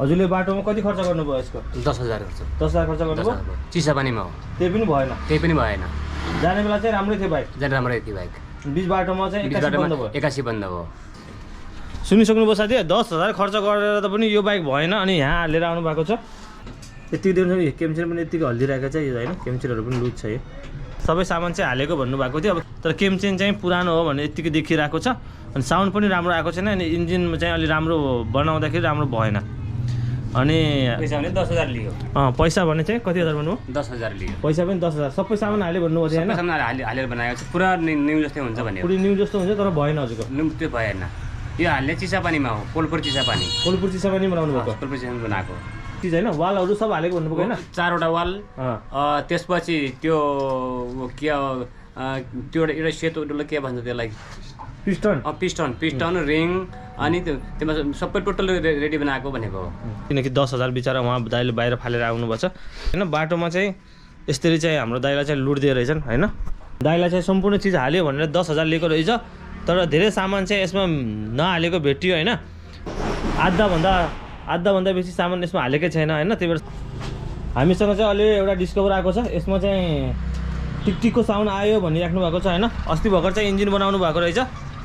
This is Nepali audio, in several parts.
हजुरले बाटोमा कति खर्च गर्नुभयो यसको? 10,000 खर्च। 10,000 खर्च गर्नुभयो? चिसा पानीमा हो। त्यही पनि भएन? त्यही पनि भएन। जाने बेला चाहिँ राम्रै थियो बाइक? जाने राम्रै थियो बाइक। बीच बाटोमा चाहिँ 81 बन्द भयो। सुनिसक्नुभयो साथी, 10,000 खर्च गरेर त पनि यो बाइक भएन अनि यहाँ हालेर आउनु भएको छ। यतिको दिन केमचेन पनि यतिको हल्दिरहेको छ यो होइन, केमचेनहरू पनि लुज छ यो। सबै सामान चाहिँ हालेको भन्नुभएको थियो, अब तर केमचेन चाहिँ पुरानो हो भने यतिको देखिरहेको छ अनि साउन्ड पनि राम्रो आएको छैन अनि इन्जिन चाहिँ अलि राम्रो बनाउँदाखेरि राम्रो भएन। अनि पैसा भने 10,000 लियो। पैसा भने चाहिँ कति हजार भन्नु? 10,000 लियो। पैसा पनि 10,000 सबै सामान हाले भन्नुभएको थियो होइन? सामान हालेर बनाएको छ, पुरा न्यू जस्तै हुन्छ भन्ने। पुरै न्यू जस्तो हुन्छ तर भएन हजुरको? त्यो भएन। यो हाल्ने चिसा पानीमा हो, कोलपुर चिसा पानी। कोलपुर चिसा पानी बनाउनु भएको? कोलपुर चिसा पानी बनाएको चिज होइन, वालहरू सब हालेको भन्नुभएको होइन? 4वटा वाल। त्यसपछि त्यो के त्यो एउटा सेतो डल्लो के भन्छ त्यसलाई? पिस्टन रिङ अनि त्यसमा सबै टोटल रेडी बनाएको भनेको हो। किनकि 10,000 बिचरा उहाँ दाइले बाहिर फालेर आउनुभएको छ होइन। बाटोमा चाहिँ यसरी चाहिँ हाम्रो दाइलाई चाहिँ लुट्दिए रहेछन् होइन। दाइलाई चाहिँ सम्पूर्ण चिज हाल्यो भनेर 10,000 लिएको रहेछ तर धेरै सामान चाहिँ यसमा नहालेको भेटियो होइन। आधाभन्दा बेसी सामान यसमा हालेकै छैन होइन। त्यही भएर हामीसँग चाहिँ अलि एउटा डिस्कभर आएको छ, यसमा चाहिँ टिकटिकको साउन्ड आयो भनिराख्नु भएको छ होइन। अस्ति भर्खर चाहिँ इन्जिन बनाउनु भएको रहेछ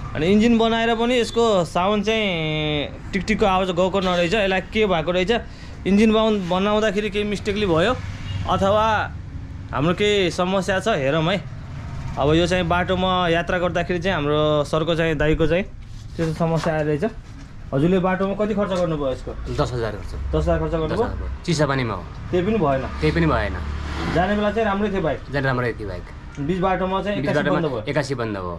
अनि इन्जिन बनाएर पनि यसको साउन्ड चाहिँ टिकटिकको आवाज गएको नरहेछ। यसलाई के भएको रहेछ, इन्जिन बनाउँदाखेरि केही मिस्टेकली भयो अथवा हाम्रो केही समस्या छ हेरौँ है। अब यो चाहिँ बाटोमा यात्रा गर्दाखेरि चाहिँ हाम्रो सरको चाहिँ दाइको चाहिँ त्यस्तो समस्या आएर रहेछ। हजुरले बाटोमा कति खर्च गर्नुभयो यसको? 10,000 खर्च। 10,000 खर्च गर्नुभयो? चिसा पानीमा हो। त्यही पनि भएन? त्यही पनि भएन। जाने बेला चाहिँ राम्रै थियो बाइक? जाने राम्रै थियो बाइक। बीच बाटोमा चाहिँ 81 बन्द भयो? 81 बन्द भयो।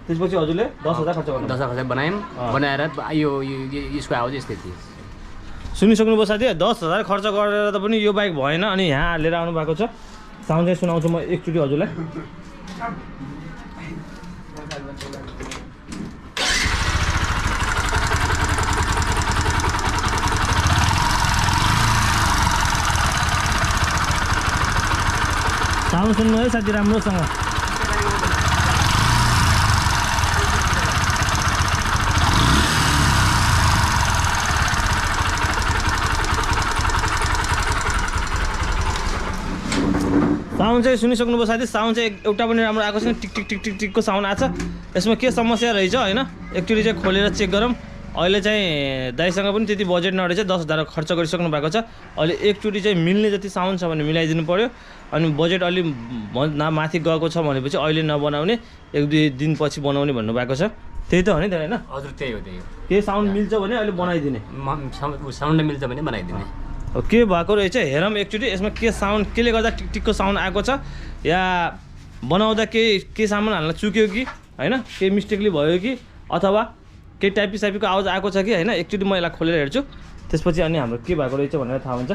त्यसपछि हजुरले 10,000 खर्च गर्नु? 10,000 खर्च बनायौँ, बनाएर यो यसको आवाज यस्तै थियो। सुनिसक्नुभयो साथी, 10,000 खर्च गरेर त पनि यो बाइक भएन अनि यहाँ हालेर आउनु भएको छ। साउन्ड चाहिँ सुनाउँछु म एकचोटि हजुरलाई। साउन्ड सुन्नु है साथी राम्रोसँग। साउन्ड चाहिँ सुनिसक्नुभयो साथी, साउन्ड चाहिँ एउटा पनि राम्रो आएको छैन, टिक टिक टिक टिक टिकको साउन्ड आएको छ। यसमा के समस्या रहेछ होइन, एकचोटि चाहिँ खोलेर चेक गरौँ। अहिले चाहिँ दाइसँग पनि त्यति बजेट नरहेछ, 10,000 खर्च गरिसक्नु भएको छ। अहिले एकचोटि चाहिँ मिल्ने जति साउन्ड छ भने मिलाइदिनु पऱ्यो अनि बजेट अलि माथि गएको छ भनेपछि अहिले नबनाउने, 1-2 दिनपछि बनाउने भन्नुभएको छ। त्यही त हो नि त होइन? हजुर त्यही हो त्यही हो। के साउन्ड मिल्छ भने अहिले बनाइदिने? साउन्ड मिल्छ भने बनाइदिने। के भएको रहेछ हेरौँ एकचोटि, यसमा के साउन्ड केले गर्दा टिकटिकको साउन्ड आएको छ या बनाउँदा के सामान हाल्न चुक्यो कि होइन, केही मिस्टेकली भयो कि अथवा केही टाइपीको आवाज आएको छ कि होइन। एकचोटि म यसलाई खोलेर हेर्छु, त्यसपछि अनि हाम्रो के भएको रहेछ भनेर थाहा हुन्छ।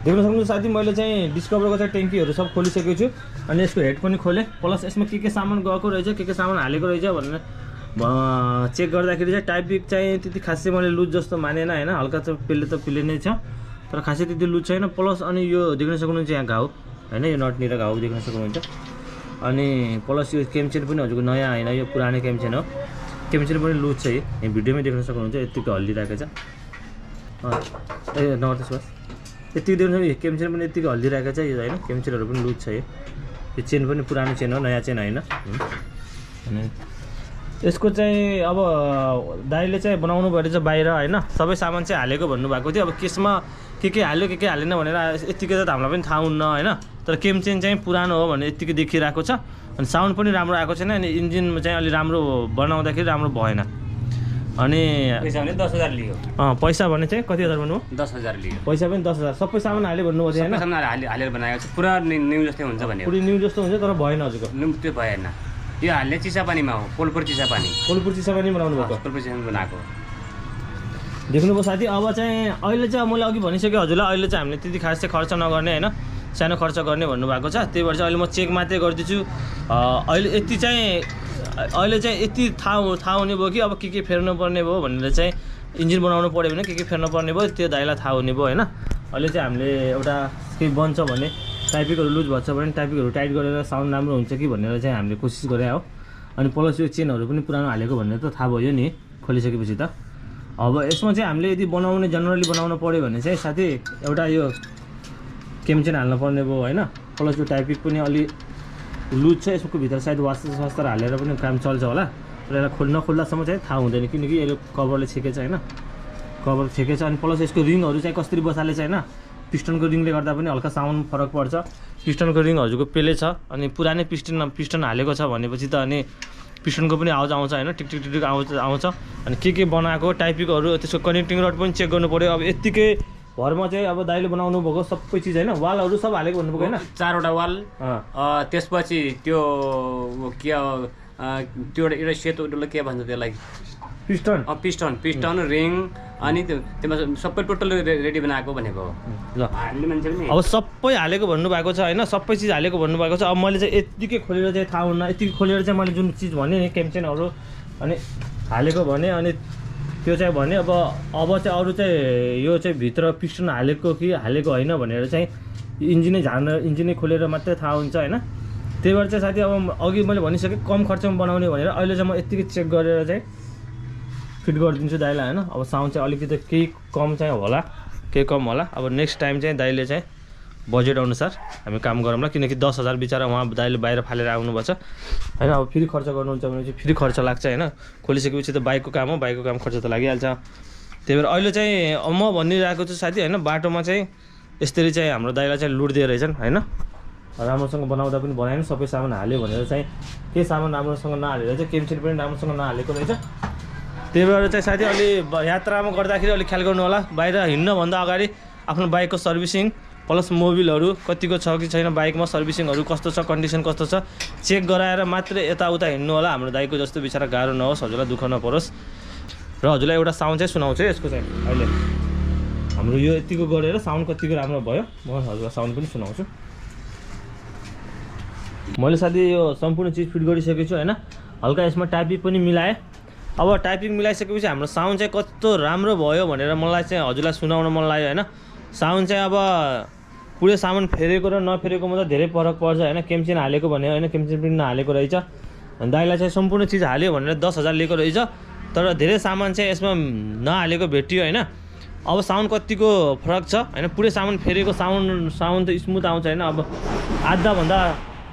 देख्न सक्नुहुन्छ साथी, मैले चाहिँ डिस्कभरको चाहिँ ट्याङ्कीहरू सब खोलिसकेको छु अनि यसको हेड पनि खोलेँ, प्लस यसमा के सामान गएको रहेछ के सामान हालेको रहेछ भनेर चेक गर्दाखेरि चाहिँ टाइपिक चाहिँ त्यति खासै मैले लुज जस्तो मानेन होइन। हल्का चाहिँ पिल्ले नै छ तर खासै त्यति लुज छैन। प्लस अनि यो देख्न सक्नुहुन्छ यहाँ घाउ होइन, यो नटनिर घाउ देख्न सक्नुहुन्छ। अनि प्लस यो केमचेन पनि हजुरको नयाँ होइन, यो पुरानो केमचेन हो। केमचेन पनि लुज छ, यहाँ भिडियोमै देख्न सक्नुहुन्छ यतिको हल्लिरहेको छ। ए नर्थ बस यतिको देख्नु केमचेन पनि यतिको हल्लिरहेको छ यो होइन। केमचेनहरू पनि लुज छ, यो चेन पनि पुरानो चेन हो, नयाँ चेन होइन। अनि यसको चाहिँ अब दाइले चाहिँ बनाउनु भएर चाहिँ बाहिर होइन सबै सामान चाहिँ हालेको भन्नुभएको थियो। अब केसमा के हाल्यो के हालेन भनेर यतिकै त हामीलाई पनि थाहा हुन्न होइन। तर केमचेन चाहिँ पुरानो हो भने यतिकै देखिरहेको छ अनि साउन्ड पनि राम्रो आएको छैन अनि इन्जिन चाहिँ अलि राम्रो बनाउँदाखेरि राम्रो भएन। अनि पैसा भने 10,000 लियो। पैसा भने चाहिँ कति हजार भन्नु? 10,000 लियो। पैसा पनि 10,000 सबै सामान हाल्यो भन्नुभएको थियो होइन? सामान हालेर बनाएको छ, पुरा न्यू जस्तै हुन्छ भन्ने। पुरै न्यू जस्तो हुन्छ तर भएन हजुरको? त्यो भएन। यो हाल्ने चिसा पानीमा हो, कोलपुर चिसा पानी। कोलपुर चिसा पानी बनाउनु भएको? कोलपुर चिसा पानी बनाएको। देख्नुभयो साथी, अब चाहिँ अहिले चाहिँ मैले अघि भनिसकेँ हजुरलाई, अहिले चाहिँ हामीले त्यति खास चाहिँ खर्च नगर्ने होइन, सानो खर्च गर्ने भन्नुभएको छ। त्यही भएर चाहिँ अहिले म चेक मात्रै गरिदिन्छु। अहिले यति थाहा हुने भयो कि अब के फेर्नु पर्ने भयो भनेर चाहिँ इन्जिन बनाउनु पऱ्यो भने के फेर्नु पर्ने भयो त्यो दाइलाई थाहा हुने भयो होइन। अहिले चाहिँ हामीले एउटा केही बन्छ भने टाइपिकहरू लुज भएको छ भने टाइपिकहरू टाइट गरेर साउन्ड राम्रो हुन्छ कि भनेर चाहिँ हामीले कोसिस गरे हो। अनि प्लस यो चेनहरू पनि पुरानो हालेको भनेर त थाहा भयो नि खोलिसकेपछि त। अब यसमा चाहिँ हामीले यदि जनरली बनाउनु पऱ्यो भने चाहिँ साथी एउटा यो केम चेन हाल्नु पर्ने भयो होइन। प्लस यो टाइपिक पनि अलि लुज छ, यसको भित्र सायद वास्तर हालेर पनि काम चल्छ होला। तर यसलाई नखोल्दासम्म चाहिँ थाहा हुँदैन किनकि यसले कभरले छेकेछ होइन, कभर छेकेछ। अनि प्लस यसको रिङहरू चाहिँ कसरी बसाले चाहिँ होइन, पिस्टनको रिङले गर्दा पनि हल्का साउन्ड फरक पर्छ। पिस्टनको रिङ हजुरको पेले छ अनि पुरानै पिस्टन हालेको छ भनेपछि त अनि पिस्टनको पनि आवाज आउँछ होइन, टिक टिक टिक आउँछ। अनि के बनाएको टाइपिकहरू त्यसको कनेक्टिङ रड पनि चेक गर्नु पऱ्यो। अब यत्तिकै घरमा चाहिँ अब दाइले बनाउनु भएको सबै चिज होइन, वालहरू सब हालेको भन्नुभएको होइन, 4वटा वाल। त्यसपछि त्यो के त्यो एउटा सेतो डल्लो के भन्छ त्यसलाई, पिस्टन रिङ अनि त्यसमा सबै टोटल रेडी बनाएको भनेको हो। ल अब सबै हालेको भन्नुभएको छ होइन, सबै चिज हालेको भन्नुभएको छ। अब मैले चाहिँ यत्तिकै खोलेर चाहिँ थाहा हुन्न, यत्तिकै खोलेर चाहिँ मैले जुन चिज भने नि केमचेनहरू अनि हालेको भने अनि त्यो चाहिँ भने अब चाहिँ अरू चाहिँ यो चाहिँ भित्र पिस्टन हालेको कि हालेको होइन भनेर चाहिँ इन्जिनै खोलेर मात्रै थाहा हुन्छ होइन। त्यही भएर चाहिँ साथी अब अघि मैले भनिसकेँ कम खर्चमा बनाउने भनेर अहिले चाहिँ म यत्तिकै चेक गरेर चाहिँ फिट गरिदिन्छु दाइलाई होइन। अब साउन्ड चाहिँ अलिकति केही कम चाहिँ होला, केही कम होला। अब नेक्स्ट टाइम चाहिँ दाइले चाहिँ बजेट अनुसार हामी काम गरौँला किनकि 10,000 बिचरा उहाँ दाइले बाहिर फालेर आउनुपर्छ होइन। अब फेरि खर्च गर्नुहुन्छ भने चाहिँ फेरि खर्च लाग्छ होइन, खोलिसकेपछि त बाइकको काम हो, बाइकको काम खर्च त लागिहाल्छ। त्यही भएर अहिले चाहिँ म भनिरहेको छु साथी होइन, बाटोमा चाहिँ यसरी चाहिँ हाम्रो दाइलाई चाहिँ लुट दिएर रहेछन् होइन। राम्रोसँग बनाउँदा पनि बनाएन, सबै सामान हाल्यो भनेर चाहिँ के सामान राम्रोसँग नहालेर चाहिँ केमचेन पनि राम्रोसँग नहालेको रहेछ। त्यही भएर चाहिँ साथी अलि यात्रामा गर्दाखेरि अलिक ख्याल गर्नु होला। बाहिर हिँड्नभन्दा अगाडि आफ्नो बाइकको सर्भिसिङ प्लस मोबिलहरू कतिको छ कि छैन, बाइकमा सर्भिसिङहरू कस्तो छ, कन्डिसन कस्तो छ चेक गराएर मात्रै यताउता हिँड्नु होला। हाम्रो दाइको जस्तो बिचरा गाह्रो नहोस्, हजुरलाई दुःख नपरोस्। र हजुरलाई एउटा साउन्ड चाहिँ सुनाउँछु है यसको चाहिँ। अहिले हाम्रो यो यतिको गरेर साउन्ड कतिको राम्रो भयो म हजुरलाई साउन्ड पनि सुनाउँछु। मैले साथी यो सम्पूर्ण चिज फिट गरिसकेको छु होइन, हल्का यसमा टाइपिङ पनि मिलाएँ। अब टाइपिङ मिलाइसकेपछि हाम्रो साउन्ड चाहिँ कस्तो राम्रो भयो भनेर मलाई चाहिँ हजुरलाई सुनाउन मन लाग्यो होइन। साउन्ड चाहिँ अब पुरै सामान फेरेको र नफेरेकोमा त धेरै फरक पर्छ होइन। केमचेन हालेको भने होइन, केमचेन पनि नहालेको रहेछ। अनि दाइलाई चाहिँ सम्पूर्ण चिज हाल्यो भनेर 10,000 लिएको रहेछ, तर धेरै सामान चाहिँ यसमा नहालेको भेटियो होइन। अब साउन्ड कतिको फरक छ होइन, पुरै सामान फेरेको साउन्ड त स्मुथ आउँछ होइन। अब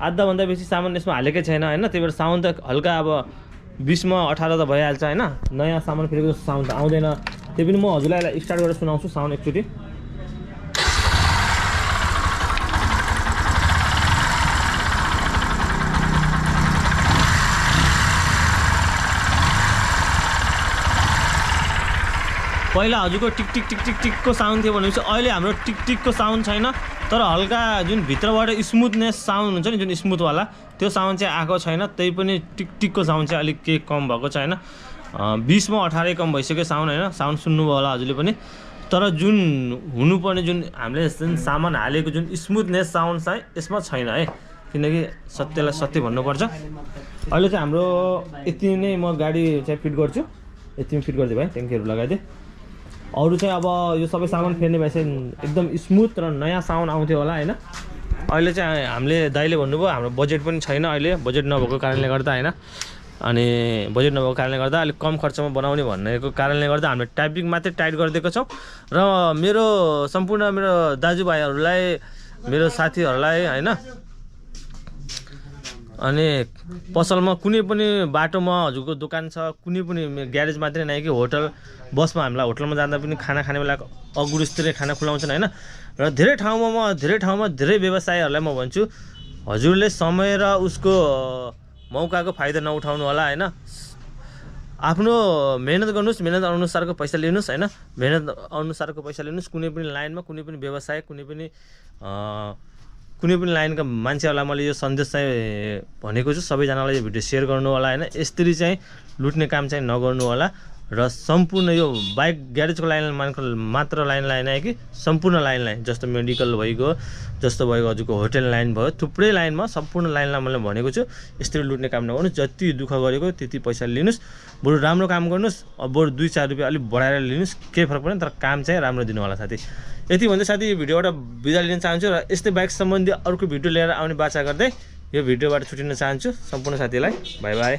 आधाभन्दा बेसी सामान यसमा हालेकै छैन होइन, त्यही भएर साउन्ड त हल्का अब 20 मा 18 त भइहाल्छ होइन। नयाँ सामान फेरेको जस्तो साउन्ड त आउँदैन। त्यही पनि म हजुरलाई स्टार्ट गरेर सुनाउँछु साउन्ड एकचोटि। पहिला हजुरको टिक टिक टिक टिक टिकको साउन्ड थियो भनेपछि अहिले हाम्रो टिक टिकको साउन्ड छैन, तर हल्का जुन भित्रबाट स्मुथनेस साउन्ड हुन्छ नि, जुन स्मुथवाला त्यो साउन्ड चाहिँ आएको छैन। त्यही पनि टिक टिकको साउन्ड चाहिँ अलिक केही कम भएको छ होइन। 20 मा 18 कम भइसक्यो साउन्ड होइन। साउन्ड सुन्नुभयो होला हजुरले पनि, तर जुन हुनुपर्ने जुन हामीले जुन सामान हालेको जुन स्मुथनेस साउन्ड चाहिँ यसमा छैन है, किनकि सत्यलाई सत्य भन्नुपर्छ। अहिले चाहिँ हाम्रो यति नै म गाडी चाहिँ फिट गर्छु, यतिमै फिट गरिदिएँ भाइ, ट्याङ्कीहरू लगाइदिएँ। अरू चाहिँ अब यो सबै सामान फेर्ने भए चाहिँ एकदम स्मुथ र नयाँ साउन्ड आउँथ्यो होला होइन। अहिले चाहिँ हामीले दाइले भन्नुभयो हाम्रो बजेट पनि छैन अहिले, बजेट नभएको कारणले गर्दा होइन। अनि बजेट नभएको कारणले गर्दा अलिक कम खर्चमा बनाउने भनेको कारणले गर्दा हामीले टाइपिङ मात्रै टाइट गरिदिएको छौँ। र सम्पूर्ण मेरो दाजुभाइहरूलाई, मेरो साथीहरूलाई होइन, अनि पसलमा कुनै पनि बाटोमा हजुरको दोकान छ, कुनै पनि ग्यारेज मात्रै नै कि होटल बसमा हामीलाई होटलमा जाँदा पनि खाना खाने बेला अगुरस्तरीय खाना खुलाउँछन् होइन। र धेरै ठाउँमा धेरै व्यवसायीहरूलाई म भन्छु हजुरले समय र उसको मौकाको फाइदा नउठाउनु होला होइन। आफ्नो मेहनत गर्नुहोस्, मेहनत अनुसारको पैसा लिनुहोस् होइन, मेहनत अनुसारको पैसा लिनुहोस्। कुनै पनि लाइनमा, कुनै पनि व्यवसाय, कुनै पनि लाइनका मान्छेहरूलाई मैले यो सन्देश चाहिँ भनेको छु। सबैजनालाई यो भिडियो सेयर गर्नु होला होइन। यसरी चाहिँ लुट्ने काम चाहिँ नगर्नु होला। र सम्पूर्ण यो बाइक ग्यारेजको लाइन मात्र लाइनलाई नै कि सम्पूर्ण लाइनलाई, जस्तो मेडिकल भइगयो, जस्तो भयो हजुरको होटल लाइन भयो, थुप्रै लाइनमा सम्पूर्ण लाइनलाई मैले भनेको छु यसरी लुट्ने काम नगर्नुहोस्। जति दुःख गरेको त्यति पैसा लिनुहोस्, बरु राम्रो काम गर्नुहोस्। अब बरु 2-4 रुपियाँ अलिक बढाएर लिनुहोस्, केही फरक पर्दैन, तर काम चाहिँ राम्रो दिनु होला साथी। यति भन्दै साथी यो भिडियोबाट बिदा लिन चाहन्छु र यस्तै बाइक सम्बन्धी अर्को भिडियो लिएर आउने बाचा गर्दै यो भिडियोबाट छुटिन चाहन्छु। सम्पूर्ण साथीलाई बाई बाई।